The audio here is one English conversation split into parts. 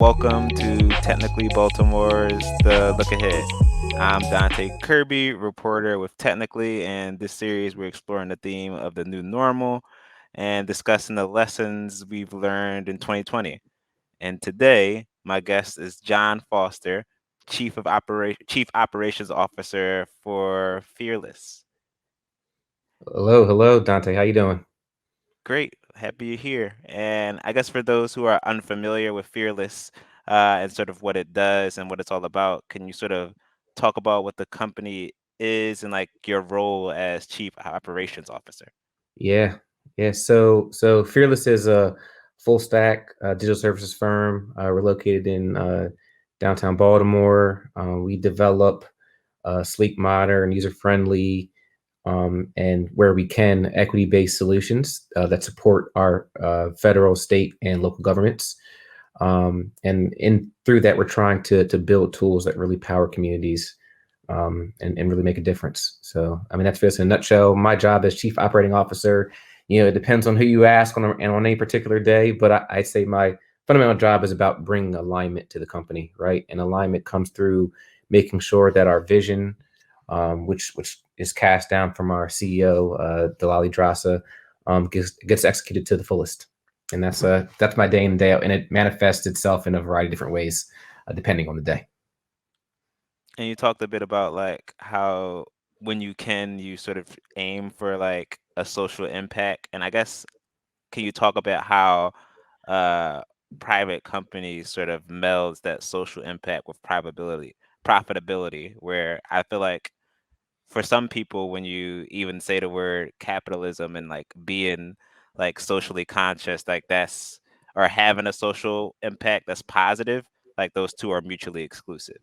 Welcome to Technically Baltimore's The Look Ahead. I'm Donte Kirby, reporter with Technically, and this series we're exploring the theme of the new normal and discussing the lessons we've learned in 2020. And today, my guest is John Foster, Chief Operations Officer for Fearless. Hello, Dante. How you doing? Great. Happy you're here. And I guess for those who are unfamiliar with Fearless and sort of what it does and what it's all about, can you sort of talk about what the company is and like your role as Chief Operations Officer? Yeah, yeah. So Fearless is a full stack digital services firm. We're located in downtown Baltimore. We develop sleek, modern, user friendly, and where we can, equity based solutions that support our federal, state, and local governments. And in through that, we're trying to build tools that really power communities and really make a difference. So, I mean, that's this in a nutshell. My job as chief operating officer, it depends on who you ask and on any particular day, but I say my fundamental job is about bringing alignment to the company, right? And alignment comes through making sure that our vision, which is cast down from our CEO, Dalali Drasa, gets executed to the fullest. And that's my day in and day out, and it manifests itself in a variety of different ways, depending on the day. And you talked a bit about like how when you can, you sort of aim for like a social impact. And I guess can you talk about how uh, private companies sort of melds that social impact with profitability, where I feel like for some people when you even say the word capitalism and like being like socially conscious, like that's or having a social impact that's positive, like those two are mutually exclusive.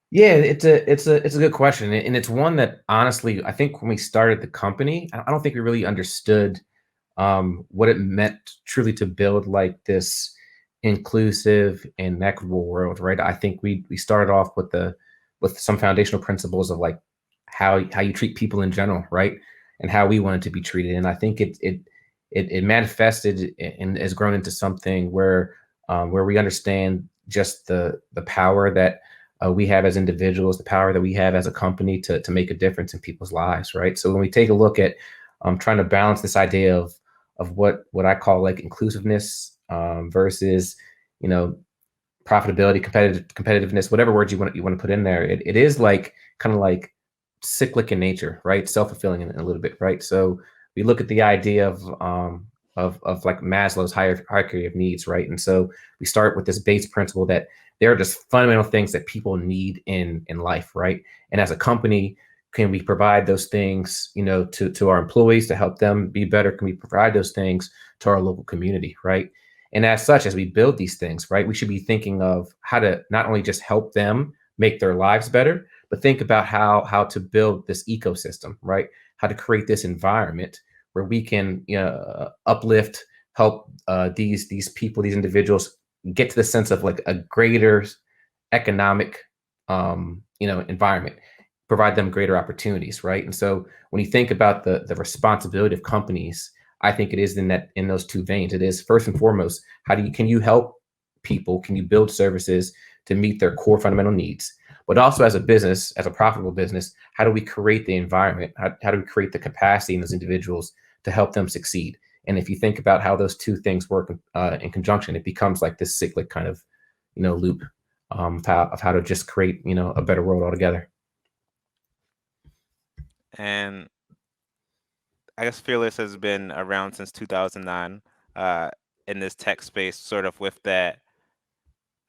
Yeah, it's a good question, and it's one that honestly, I think when we started the company, I don't think we really understood what it meant truly to build like this inclusive and equitable world, right? I think we started off with some foundational principles of like how you treat people in general, right, and how we wanted to be treated, and I think it manifested and has grown into something where we understand just the power that we have as individuals, the power that we have as a company to make a difference in people's lives, right? So when we take a look at trying to balance this idea of what I call like inclusiveness versus you know profitability, competitiveness, whatever words you want to put in there, it is like kind of like cyclic in nature, right? Self-fulfilling in a little bit, right? So we look at the idea of like Maslow's hierarchy of needs, right? And so we start with this base principle that there are just fundamental things that people need in life, right? And as a company, can we provide those things, to our employees to help them be better? Can we provide those things to our local community, right? And as such, as we build these things, right, we should be thinking of how to not only just help them make their lives better, but think about how to build this ecosystem, right? How to create this environment where we can uplift, help these people, these individuals get to the sense of like a greater economic environment, provide them greater opportunities, right? And so when you think about the responsibility of companies, I think it is in those two veins. It is first and foremost, can you help people? Can you build services to meet their core fundamental needs? But also as a business, as a profitable business, how do we create the environment? How do we create the capacity in those individuals to help them succeed? And if you think about how those two things work in conjunction, it becomes like this cyclic kind of, loop of how to just create, a better world altogether. And I guess Fearless has been around since 2009 uh, in this tech space, sort of with that,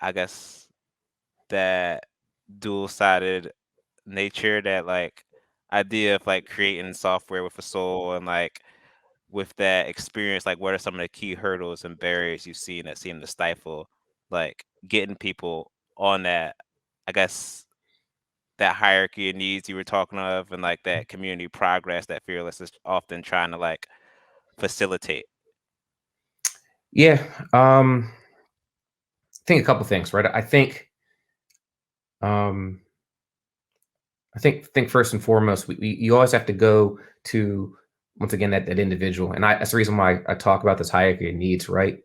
I guess, that dual-sided nature, that like idea of like creating software with a soul and like with that experience, like what are some of the key hurdles and barriers you've seen that seem to stifle like getting people on that, I guess, that hierarchy of needs you were talking of and like that community progress that Fearless is often trying to like facilitate? Yeah, I think a couple things, right? Um, I think first and foremost, you always have to go to once again that individual, and that's the reason why I talk about this hierarchy of needs, right?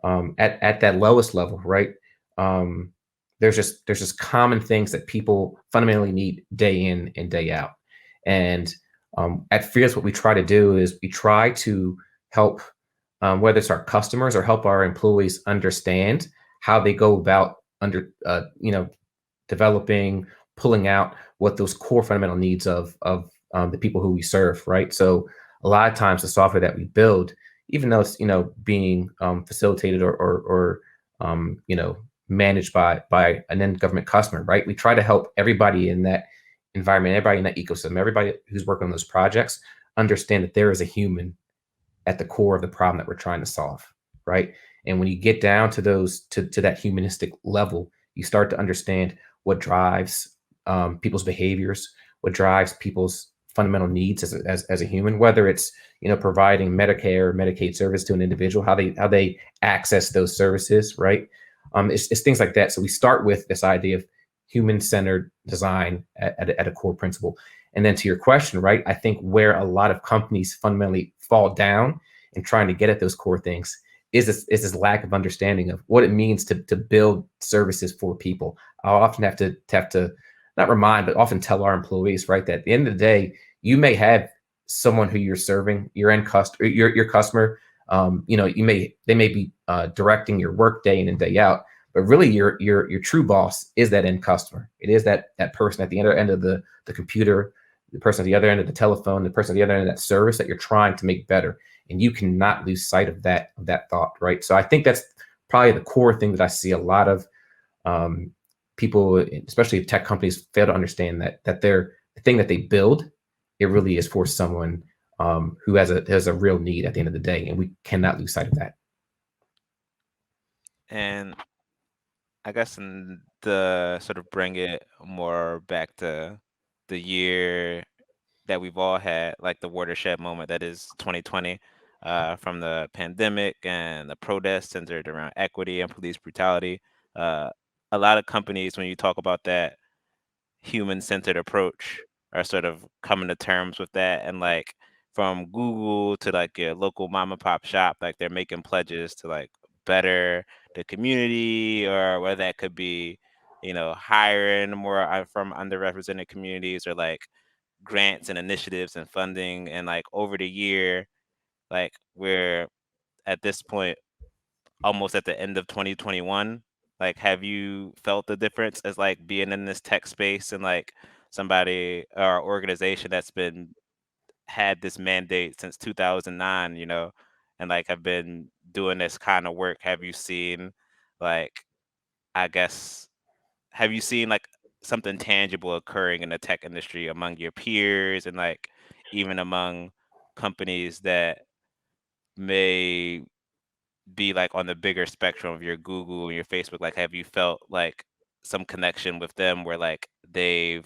At that lowest level, right? um, there's just common things that people fundamentally need day in and day out. And at Fierce, what we try to do is we try to help, whether it's our customers or help our employees understand how they go about developing, pulling out what those core fundamental needs of the people who we serve, right? So a lot of times the software that we build, even though it's being facilitated or managed by an end government customer, right? We try to help everybody in that environment, everybody in that ecosystem, everybody who's working on those projects understand that there is a human at the core of the problem that we're trying to solve, right? And when you get down to those to that humanistic level, you start to understand what drives people's behaviors, what drives people's fundamental needs as a human, whether it's providing Medicare or Medicaid service to an individual, how they access those services, right? It's things like that. So we start with this idea of human-centered design at a core principle. And then to your question, right? I think where a lot of companies fundamentally fall down in trying to get at those core things is this lack of understanding of what it means to build services for people. I'll often have to not remind, but often tell our employees, right, that at the end of the day, you may have someone who you're serving, your end customer, your customer. They may be directing your work day in and day out, but really your true boss is that end customer. It is that person at the other end of the computer, the person at the other end of the telephone, the person at the other end of that service that you're trying to make better. And you cannot lose sight of that thought, right? So I think that's probably the core thing that I see a lot of people, especially tech companies, fail to understand that the thing that they build, it really is for someone who has a real need at the end of the day, and we cannot lose sight of that. And I guess in the sort of bring it more back to the year that we've all had, like the watershed moment that is 2020, from the pandemic and the protests centered around equity and police brutality. Uh, a lot of companies, when you talk about that human-centered approach, are sort of coming to terms with that. And like from Google to like your local mom and pop shop, like they're making pledges to like better the community, or whether that could be, hiring more from underrepresented communities, or like grants and initiatives and funding. And like over the year, like we're at this point almost at the end of 2021. Like, have you felt the difference as like being in this tech space and like somebody or organization that's been had this mandate since 2009, and like have been doing this kind of work? Have you seen, like, I guess, have you seen like something tangible occurring in the tech industry among your peers, and like even among companies that may be like on the bigger spectrum of your Google and your Facebook? Like, have you felt like some connection with them where like you've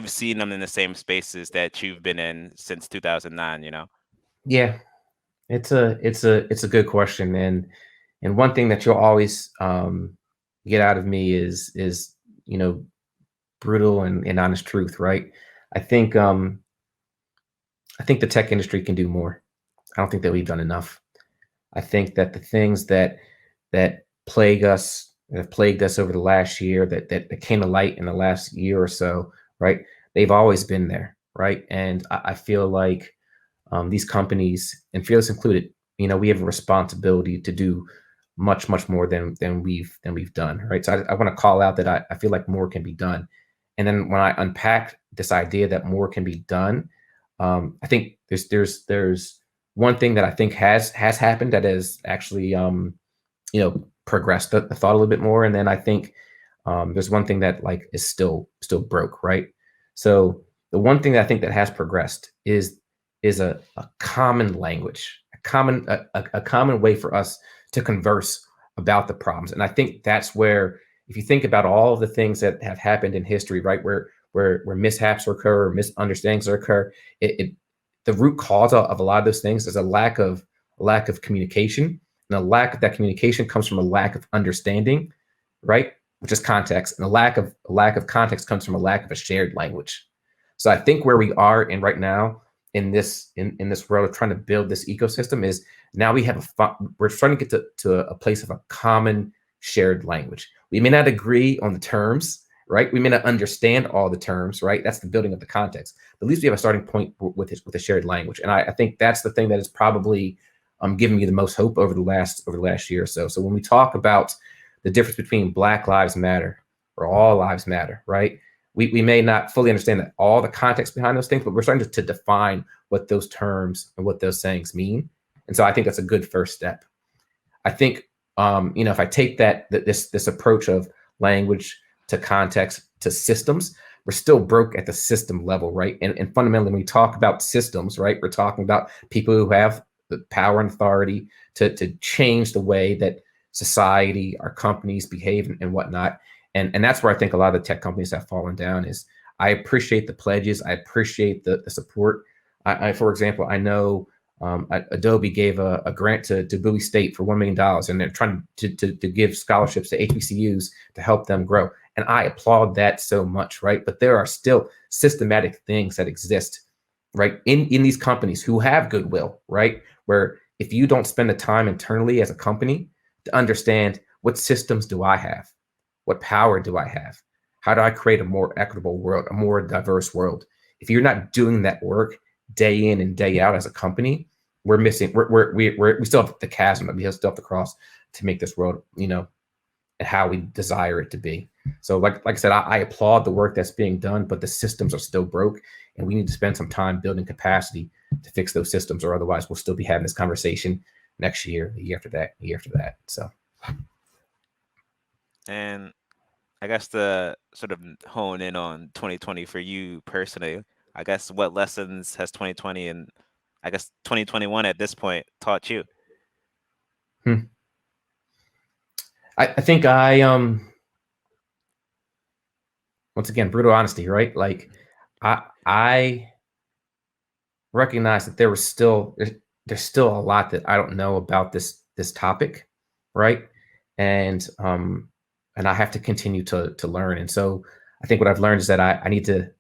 seen them in the same spaces that you've been in since 2009? Yeah, it's a good question, and one thing that you'll always get out of me is you know brutal and honest truth, right? I think um, I think the tech industry can do more. I don't think that we've done enough. I think that the things that have plagued us over the last year, that came to light in the last year or so, right? They've always been there, right? And I feel like these companies, and Fearless included, we have a responsibility to do much more than we've done, right? So I want to call out that I feel like more can be done. And then when I unpack this idea that more can be done, I think there's one thing that I think has happened that has actually progressed the thought a little bit more, and then I think there's one thing that like is still broke, right? So the one thing that I think that has progressed is a common language, a common way for us to converse about the problems. And I think that's where, if you think about all of the things that have happened in history, right, where mishaps occur, misunderstandings occur, it the root cause of a lot of those things is a lack of communication, and a lack of that communication comes from a lack of understanding, right, which is context, and a lack of context comes from a lack of a shared language. So I think where we are in right now in this world of trying to build this ecosystem is now we're trying to get to a place of a common shared language. We may not agree on the terms, right? We may not understand all the terms, right? That's the building of the context. But at least we have a starting point with a shared language, and I think that's the thing that is probably giving me the most hope over the last year or so. So when we talk about the difference between Black Lives Matter or All Lives Matter, right? We may not fully understand that all the context behind those things, but we're starting to define what those terms and what those sayings mean. And so I think that's a good first step. I think if I take this approach of language to context to systems, we're still broke at the system level, right? And fundamentally, when we talk about systems, right, we're talking about people who have the power and authority to change the way that society, our companies behave and whatnot. And that's where I think a lot of the tech companies have fallen down. Is I appreciate the pledges, I appreciate the support. For example, I know Adobe gave a grant to Bowie State for $1 million, and they're trying to give scholarships to HBCUs to help them grow. And I applaud that so much, right? But there are still systematic things that exist, right, in these companies who have goodwill, right? Where if you don't spend the time internally as a company to understand what systems do I have, what power do I have, how do I create a more equitable world, a more diverse world? If you're not doing that work day in and day out as a company, we're missing. We still have the chasm that we still have to cross to make this world, and how we desire it to be. So, like I said, I applaud the work that's being done, but the systems are still broke, and we need to spend some time building capacity to fix those systems, or otherwise we'll still be having this conversation next year, the year after that, the year after that. So, And I guess to sort of hone in on 2020 for you personally, I guess what lessons has 2020 and I guess 2021 at this point taught you? hmm. I think once again, brutal honesty, right? Like I recognize that there's still a lot that I don't know about this topic, right? And and I have to continue to learn. And so I think what I've learned is that I need to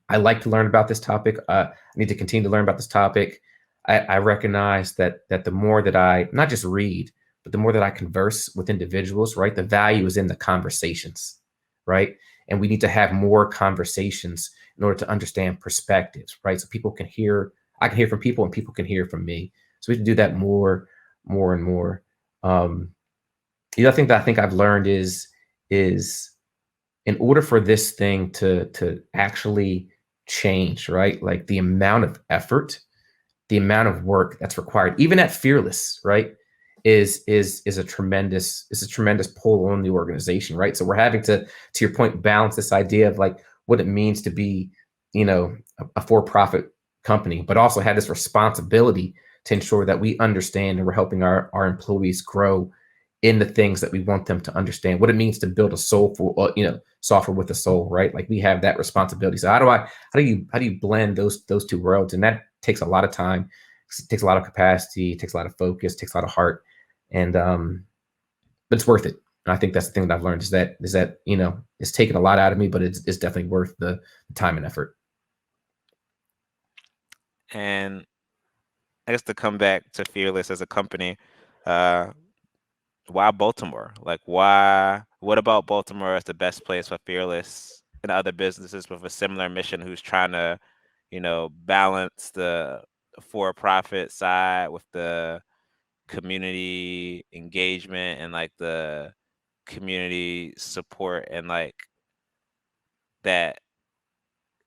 I like to learn about this topic. I need to continue to learn about this topic. I recognize that the more that I not just read, but the more that I converse with individuals, right? The value is in the conversations, right? And we need to have more conversations in order to understand perspectives, right? So people can hear, I can hear from people and people can hear from me. So we have to do that more and more. Um, the other thing that I think I've learned is in order for this thing to actually change, right? Like the amount of effort, the amount of work that's required, even at Fearless, right? Is a tremendous pull on the organization, right? So we're having to your point, balance this idea of like what it means to be, a for-profit company, but also have this responsibility to ensure that we understand and we're helping our employees grow in the things that we want them to understand, what it means to build a soulful, software with a soul, right? Like we have that responsibility. So how do you blend those two worlds? And that takes a lot of time, it takes a lot of capacity, it takes a lot of focus, it takes a lot of heart, and but it's worth it. And I think that's the thing that I've learned is that it's taken a lot out of me, but it's definitely worth the time and effort. And I guess to come back to Fearless as a company, uh, why Baltimore? Like, why? What about Baltimore as the best place for Fearless and other businesses with a similar mission who's trying to, balance the for-profit side with the community engagement and like the community support and like that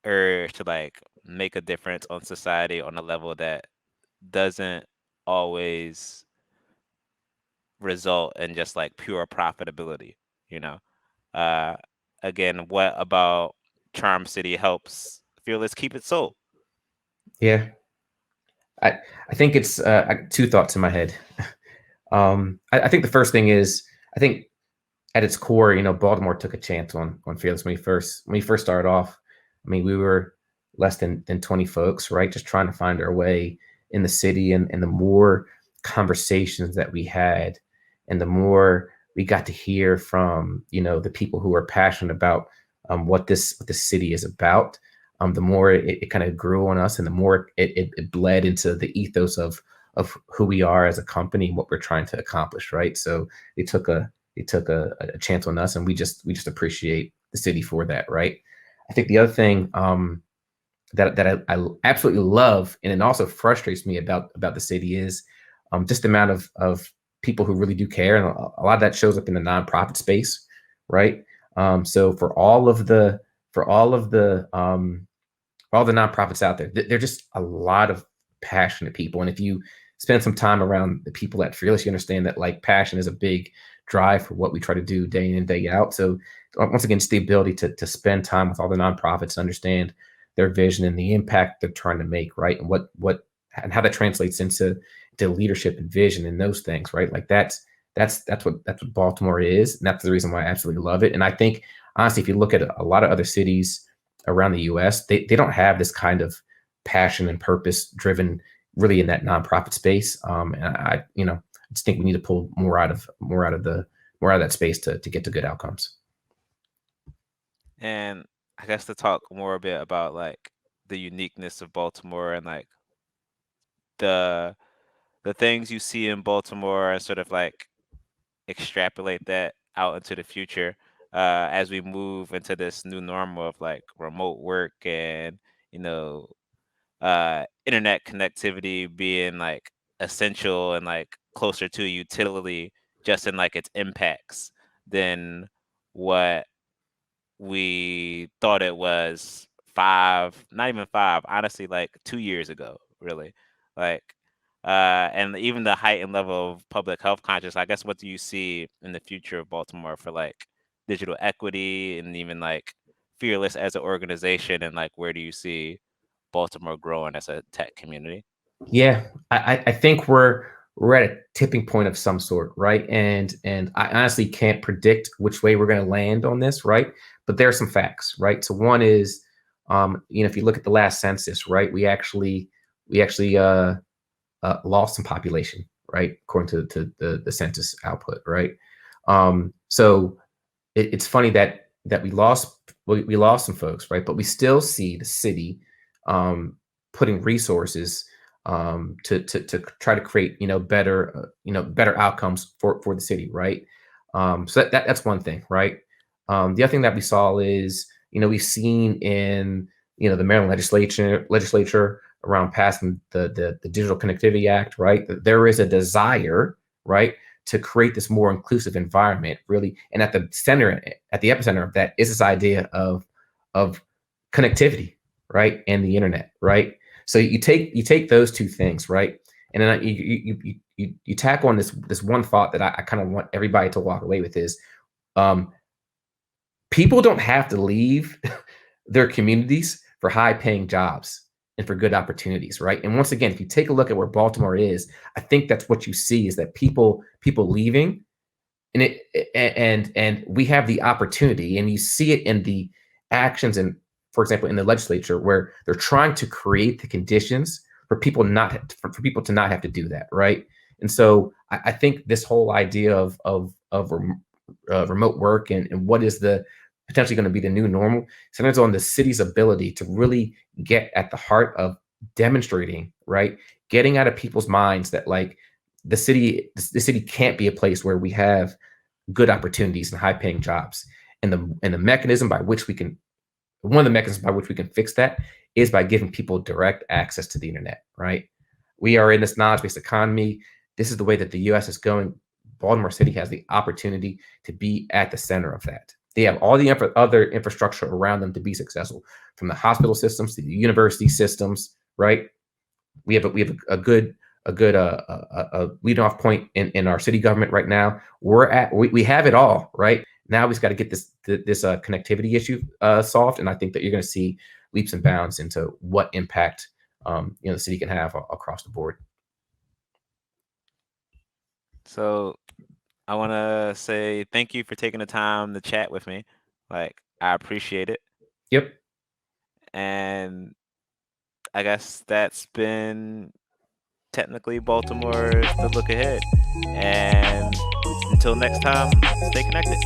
urge to like make a difference on society on a level that doesn't always result in just like pure profitability, you know? Uh, again, what about Charm City helps Fearless keep its soul? Yeah, I think it's two thoughts in my head. I think the first thing is I think at its core, Baltimore took a chance on Fearless when we first started off. I mean, we were less than 20 folks, right? Just trying to find our way in the city, and the more conversations that we had, and the more we got to hear from the people who are passionate about what this city is about, the more it kind of grew on us, and the more it bled into the ethos of who we are as a company and what we're trying to accomplish, right? So it took took a chance on us, and we just appreciate the city for that, right? I think the other thing that I absolutely love, and it also frustrates me about the city is just the amount of people who really do care, and a lot of that shows up in the nonprofit space, right? So for all the nonprofits out there, they're just a lot of passionate people, and if you spend some time around the people at Fearless, you understand that like passion is a big drive for what we try to do day in and day out. So once again, just the ability to spend time with all the nonprofits, understand their vision and the impact they're trying to make, right? And what and how that translates into leadership and vision and those things, right? Like that's what Baltimore is, and that's the reason why I absolutely love it. And I think honestly, if you look at a lot of other cities around the U.S., they don't have this kind of passion and purpose driven really in that nonprofit space. And I just think we need to pull more out of that space to get to good outcomes. And I guess to talk more a bit about like the uniqueness of Baltimore and like the the things you see in Baltimore and sort of like extrapolate that out into the future as we move into this new normal of like remote work and you know internet connectivity being like essential and like closer to utility just in like its impacts than what we thought it was not even five, honestly, like 2 years ago, really. Like, and even the heightened level of public health conscious, I guess, what do you see in the future of Baltimore for like digital equity and even like Fearless as an organization? And like, where do you see Baltimore growing as a tech community? Yeah, I think we're at a tipping point of some sort, right? And I honestly can't predict which way we're going to land on this, right? But there are some facts, right? So one is, if you look at the last census, right, we actually lost some population, right, according to the census output, right? So it's funny that we lost some folks, right? But we still see the city putting resources to try to create better outcomes for the city, right? So that's one thing, right? The other thing that we saw is we've seen in the Maryland legislature around passing the Digital Connectivity Act, right? That there is a desire, right, to create this more inclusive environment, really. And at the epicenter of that is this idea of connectivity, right, and the internet, right. So you take those two things, right, and then you tackle on this one thought that I kind of want everybody to walk away with is, um, people don't have to leave their communities for high paying jobs and for good opportunities, right? And once again, if you take a look at where Baltimore is, I think that's what you see is that people leaving, and and we have the opportunity, and you see it in the actions, and for example in the legislature where they're trying to create the conditions for people to not have to do that, right? And so I think this whole idea of remote work and what is the potentially going to be the new normal centers on the city's ability to really get at the heart of demonstrating, right, getting out of people's minds that like the city can't be a place where we have good opportunities and high paying jobs. And the mechanism by which we can one of the mechanisms by which we can fix that is by giving people direct access to the internet, right? We are in this knowledge-based economy. This is the way that the US is going. Baltimore City has the opportunity to be at the center of that. They have all the other infrastructure around them to be successful, from the hospital systems to the university systems, right? We have a good lead off point in our city government right now. We have it all, right? Now we've got to get this connectivity issue solved, and I think that you're going to see leaps and bounds into what impact the city can have across the board. So I want to say thank you for taking the time to chat with me. Like, I appreciate it. Yep. And I guess that's been technically Baltimore's The Look Ahead. And until next time, stay connected.